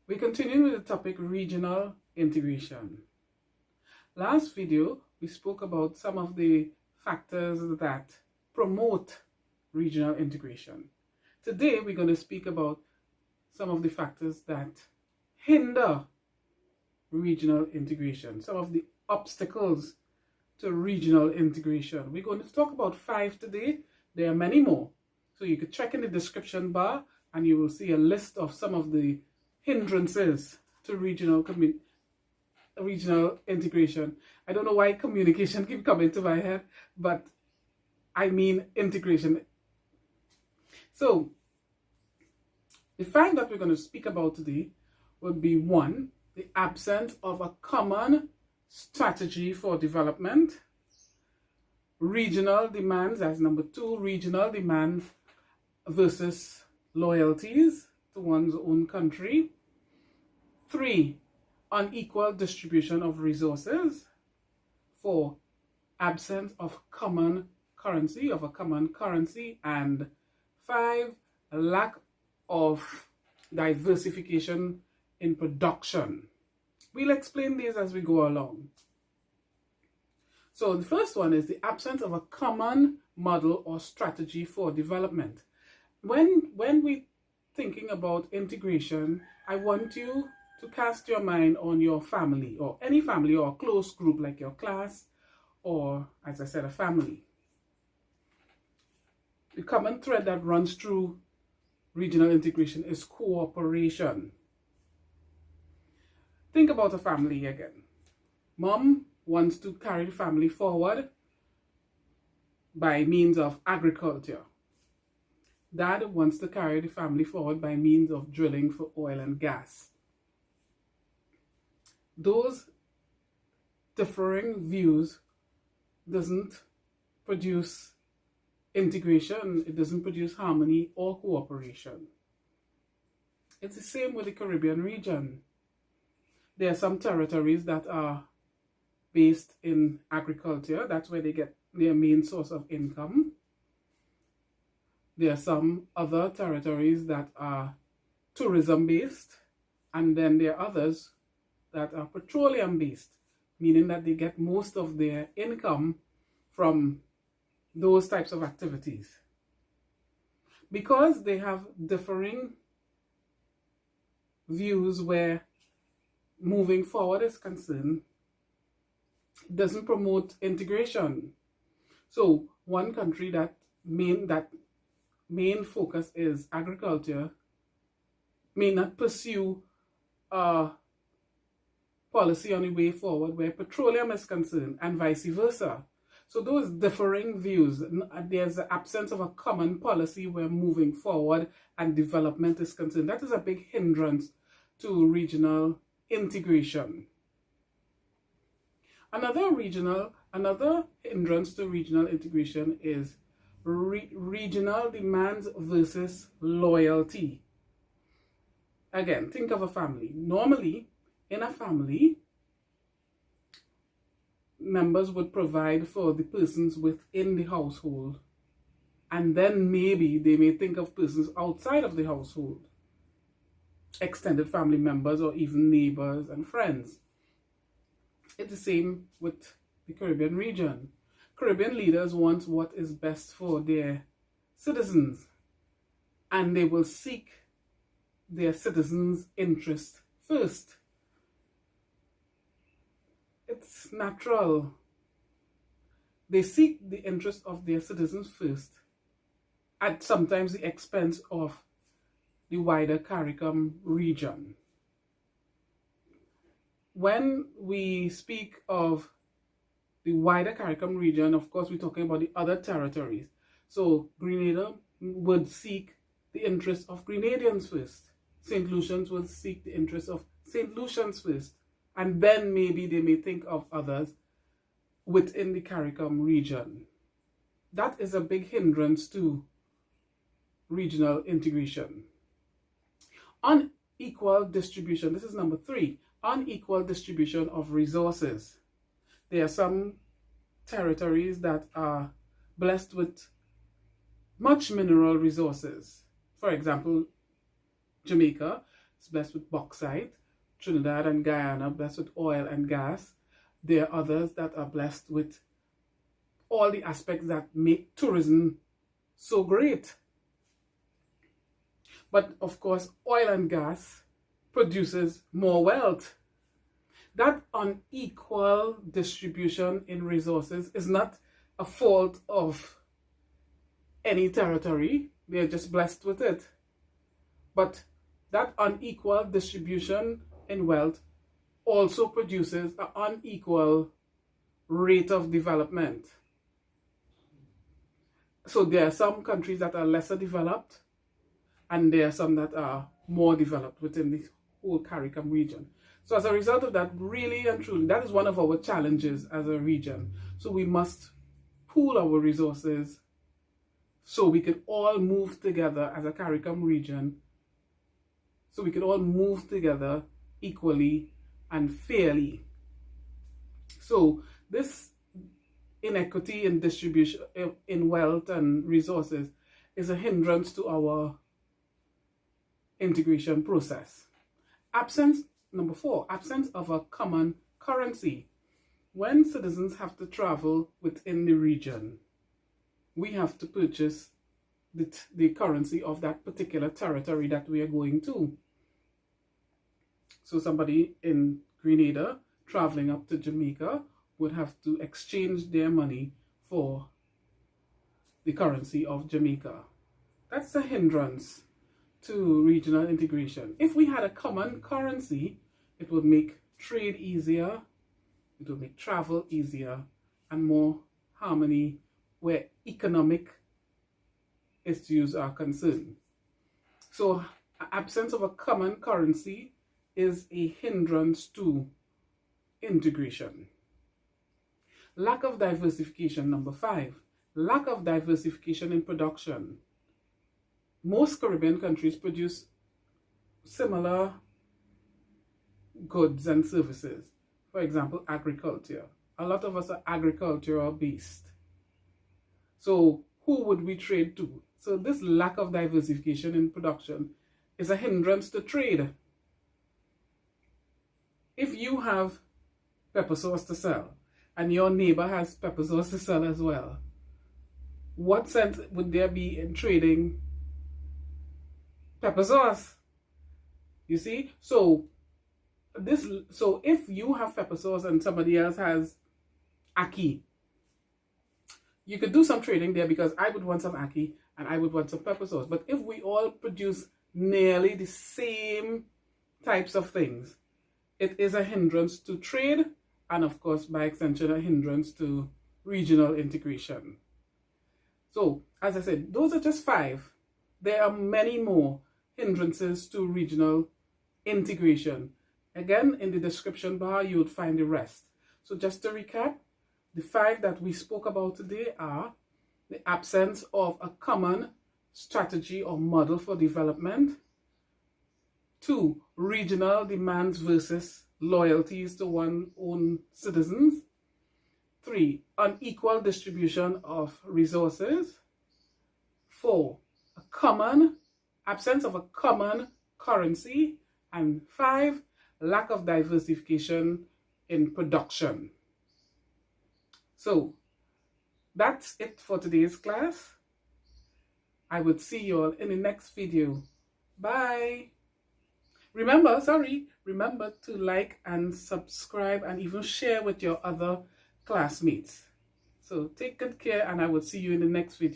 We continue with the topic regional integration. Last video, we spoke about some of the factors that promote regional integration. Today, we're going to speak about some of the factors that hinder regional integration, some of the obstacles to regional integration. We're going to talk about 5 today. There are many more. So you could check in the description bar and you will see a list of some of the hindrances to regional integration. I don't know why communication keep coming to my head, but I mean integration. So the 5 that we're going to speak about today would be 1, the absence of a common strategy for development. Regional demands, as number 2, regional demands versus loyalties to one's own country. 3, unequal distribution of resources. 4, absence of common currency, and 5, a lack of diversification in production. We'll explain these as we go along. So the first one is the absence of a common model or strategy for development. When we're thinking about integration, I want you to cast your mind on your family, or any family or a close group like your class, or as I said, a family. The common thread that runs through regional integration is cooperation. Think about a family again. Mom wants to carry the family forward by means of agriculture. Dad wants to carry the family forward by means of drilling for oil and gas. Those differing views doesn't produce integration, it doesn't produce harmony or cooperation. It's the same with the Caribbean region. There are some territories that are based in agriculture. That's where they get their main source of income. There are some other territories that are tourism based, and then there are others that are petroleum based, meaning that they get most of their income from those types of activities. Because they have differing views where moving forward is concerned, it doesn't promote integration. So one country that main focus is agriculture may not pursue a policy on the way forward where petroleum is concerned, and vice versa. So those differing views, there's the absence of a common policy where moving forward and development is concerned. That is a big hindrance to regional integration. Another hindrance to regional integration is regional demands versus loyalty. Again, think of a family. Normally, in a family, members would provide for the persons within the household, and then maybe they may think of persons outside of the household, extended family members or even neighbors and friends. It's the same with the Caribbean region. Caribbean leaders want what is best for their citizens, and they will seek their citizens' interest first. It's natural. They seek the interest of their citizens first, at sometimes the expense of the wider CARICOM region. When we speak of the wider CARICOM region, of course, we're talking about the other territories. So Grenada would seek the interests of Grenadians first. St. Lucians would seek the interests of St. Lucians first. And then maybe they may think of others within the CARICOM region. That is a big hindrance to regional integration. Unequal distribution. This is number 3. Unequal distribution of resources. There are some territories that are blessed with much mineral resources. For example, Jamaica. is blessed with bauxite. Trinidad and Guyana blessed with oil and gas. There are others that are blessed with all the aspects that make tourism so great. But of course, oil and gas produces more wealth. That unequal distribution in resources is not a fault of any territory. They're just blessed with it. But that unequal distribution in wealth also produces an unequal rate of development. So there are some countries that are lesser developed, and there are some that are more developed within the whole CARICOM region. So as a result of that, really and truly, that is one of our challenges as a region. So we must pool our resources so we can all move together as a CARICOM region, so we can all move together equally and fairly. So this inequity in distribution in wealth and resources is a hindrance to our integration process. Number 4, absence of a common currency. When citizens have to travel within the region, we have to purchase the currency of that particular territory that we are going to. So somebody in Grenada traveling up to Jamaica would have to exchange their money for the currency of Jamaica. That's a hindrance to regional integration. If we had a common currency, it would make trade easier, it would make travel easier, and more harmony where economic issues are concerned. So absence of a common currency is a hindrance to integration. Lack of diversification, number 5. Lack of diversification in production. Most Caribbean countries produce similar goods and services. For example, agriculture. A lot of us are agricultural based. So who would we trade to? So this lack of diversification in production is a hindrance to trade. If you have pepper sauce to sell and your neighbor has pepper sauce to sell as well, what sense would there be in trading pepper sauce? You see? So if you have pepper sauce and somebody else has ackee, you could do some trading there, because I would want some ackee and I would want some pepper sauce. But if we all produce nearly the same types of things, it is a hindrance to trade, and of course, by extension, a hindrance to regional integration. So, as I said, those are just 5. There are many more hindrances to regional integration. Again, in the description bar, you would find the rest. So just to recap, the 5 that we spoke about today are the absence of a common strategy or model for development. 2, regional demands versus loyalties to one's own citizens. 3, unequal distribution of resources. 4, absence of a common currency. And 5, lack of diversification in production. So that's it for today's class. I would see you all in the next video. Bye. Remember to like and subscribe and even share with your other classmates. So take good care, and I will see you in the next video.